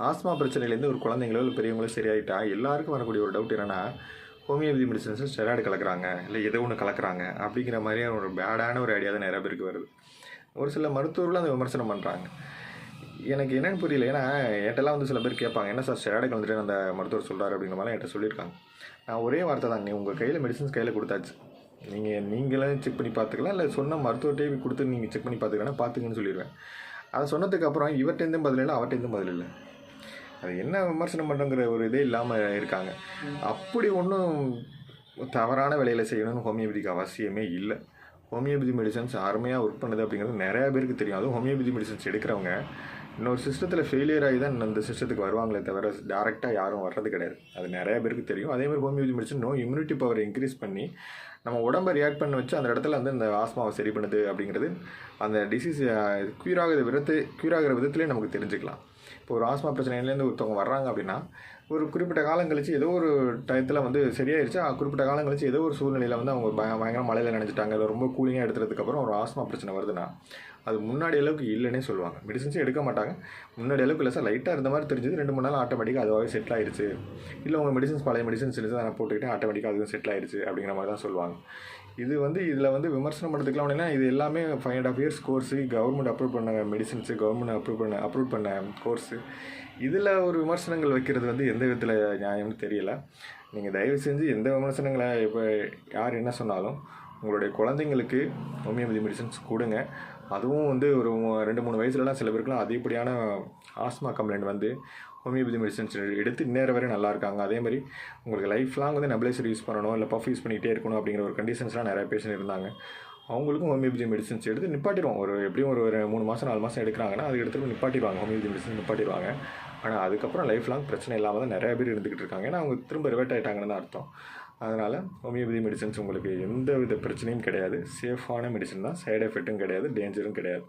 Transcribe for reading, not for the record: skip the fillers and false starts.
Asthma பிரச்சனையிலேருந்து ஒரு குழந்தைங்களோ இல்லை பெரியவங்களோ சரியாயிட்டா எல்லாருக்கும் வரக்கூடிய ஒரு டவுட் என்னென்னா ஹோமியோபதி மெடிசன்ஸில் ஸ்டெராய்டு கலக்குறாங்க இல்லை ஏதோ ஒன்று கலக்குறாங்க அப்படிங்கிற மாதிரியான ஒரு பேடான ஒரு ஐடியா தான் நிறைய பேருக்கு வருது. ஒரு சில மருத்துவர்களும் அந்த விமர்சனம் பண்ணுறாங்க. எனக்கு என்னென்னு புரியல. ஏன்னா என்கிட்டலாம் வந்து சில பேர் கேட்பாங்க, என்ன சார் ஸ்டெராய்டு கலந்துட்டு அந்த மருத்துவர் சொல்கிறார் அப்படிங்கிற மாதிரி என்கிட்ட சொல்லியிருக்காங்க. நான் ஒரே வார்த்தை தான், நீ உங்கள் கையில் மெடிசன்ஸ் கையில் கொடுத்தாச்சு, நீங்களே செக் பண்ணி பார்த்துக்கலாம், இல்லை சொன்ன மருத்துவர்கிட்டே கொடுத்து நீங்கள் செக் பண்ணி பார்த்துக்கலாம், பார்த்துங்கன்னு சொல்லிடுவேன். அதை சொன்னதுக்கு அப்புறம் இவர்கிட்டேருந்தும் பதில் இல்லை, அவர்கிட்டேருந்தும் பதில் இல்லை. அது என்ன விமர்சனம் பண்ணுங்கிற ஒரு இதே இல்லாமல் இருக்காங்க. அப்படி ஒன்றும் தவறான வேலையில் செய்யணும்னு ஹோமியோபதிக்கு அவசியமே இல்லை. ஹோமியோபதி மெடிசன்ஸ் அருமையாக ஒர்க் பண்ணுது அப்படிங்கிறது நிறையா பேருக்கு தெரியும். அதுவும் ஹோமியோபதி மெடிசன்ஸ் எடுக்கிறவங்க இன்னொரு சிஸ்டத்தில் ஃபெயிலியர் ஆகி தான் இந்த சிஸ்டத்துக்கு வருவாங்களே தவிர டேரெக்டாக யாரும் வர்றது கிடையாது. அது நிறையா பேருக்கு தெரியும். அதேமாதிரி ஹோமியோபதி மெடிசன் இம்யூனிட்டி பவரை இன்க்ரீஸ் பண்ணி நம்ம உடம்பை ரியாக்ட் பண்ண வச்சு அந்த இடத்துல வந்து இந்த ஆஸ்மாவை சரி பண்ணுது அப்படிங்கிறது அந்த டிசீஸ் க்யூர் ஆகிற விதத்துலேயே நமக்கு தெரிஞ்சுக்கலாம். இப்போ ஒரு ஆஸ்மா பிரச்சனையிலேருந்து ஒருத்தவங்க வர்றாங்க அப்படின்னா ஒரு குறிப்பிட்ட காலம் கழிச்சு ஏதோ ஒரு டயத்தில் வந்து சரியாயிருச்சு. குறிப்பிட்ட காலம் கழிச்சு ஏதோ ஒரு சூழ்நிலையில் வந்து அவங்க பயங்கர மழையில் நினைச்சிட்டாங்க, இல்லை ரொம்ப கூலிங்காக எடுத்துறதுக்கப்புறம் ஒரு ஆஸ்மா பிரச்சனை வருதுன்னா அது முன்னாடி அளவுக்கு இல்லைன்னே சொல்லுவாங்க. மெடிசன்ஸே எடுக்க மாட்டாங்க. முன்னாடி அளவுக்கு இல்லை சார், லைட்டாக இருந்த மாதிரி தெரிஞ்சது, 2-3 நாள் ஆட்டோமேட்டிக்காக அதுவாகவே செட்டில் ஆயிடுச்சு, இல்லை உங்கள் மெடிசன்ஸ் பழைய மெடிசன்ஸ் எடுத்து நான் போட்டுக்கிட்டேன் ஆட்டோமேட்டிக்காக அதுவும் செட்டில் ஆயிடுச்சு அப்படிங்கிற மாதிரி தான் சொல்லுவாங்க. இதில் வந்து விமர்சனம் பண்ணுறதுக்குலாம் அப்படின்னா இது எல்லாமே 5.5 years கோர்ஸு, கவர்மெண்ட் அப்ரூவ் பண்ண மெடிசன்ஸு, கவர்மெண்ட் அப்ரூவ் பண்ண கோர்ஸு. இதில் ஒரு விமர்சனங்கள் வைக்கிறது வந்து எந்த விதத்தில் நியாயம்னு தெரியல. நீங்கள் தயவு செஞ்சு எந்த விமர்சனங்களை இப்போ யார் என்ன சொன்னாலும் உங்களுடைய குழந்தைங்களுக்கு ஹோமியோபதி மெடிசன்ஸ் கொடுங்க. அதுவும் வந்து ஒரு 2-3 வயசுலலாம் சில பேருக்குலாம் அதிகப்படியான ஆஸ்மா கம்ப்ளைண்ட் வந்து ஹோமியோபதி மெடிசன்ஸ் எடுத்து இந்நேரம் வரை நல்லா இருக்காங்க. அதேமாதிரி உங்களுக்கு லைஃப் லாங் வந்து நெபுலைசர் யூஸ் பண்ணணும், இல்லை பஃப் யூஸ் பண்ணிகிட்டே இருக்கணும் அப்படிங்கிற ஒரு கண்டிஷன்ஸ்லாம் நிறைய பேஷண்ட் இருந்தாங்க. அவங்களுக்கும் ஹோமியோபதி மெடிசன்ஸ் எடுத்து நிப்பாட்டிடுவோம். எப்படியும் ஒரு 3 மாதம் 4 மாதம் எடுக்கிறாங்கன்னா அதுக்கு எடுத்து நிப்பாட்டிடுவாங்க, ஹோமியோபதி மெடிசன் நிப்பாட்டிடுவாங்க. ஆனால் அதுக்கப்புறம் லைஃப் லாங் பிரச்சனை இல்லாமல் தான் நிறைய பேர் இருந்துக்கிட்டு இருக்காங்க. ஏன்னா அவங்க திரும்ப ரிவர்ட் ஆகிட்டாங்கன்னு தான் அர்த்தம். அதனால் ஹோமியோபதி மெடிசன்ஸ் உங்களுக்கு எந்த வித பிரச்சனையும் கிடையாது. சேஃபான மெடிசன் தான், சைடு எஃபெக்ட்டும் கிடையாது, டேஞ்சரும் கிடையாது.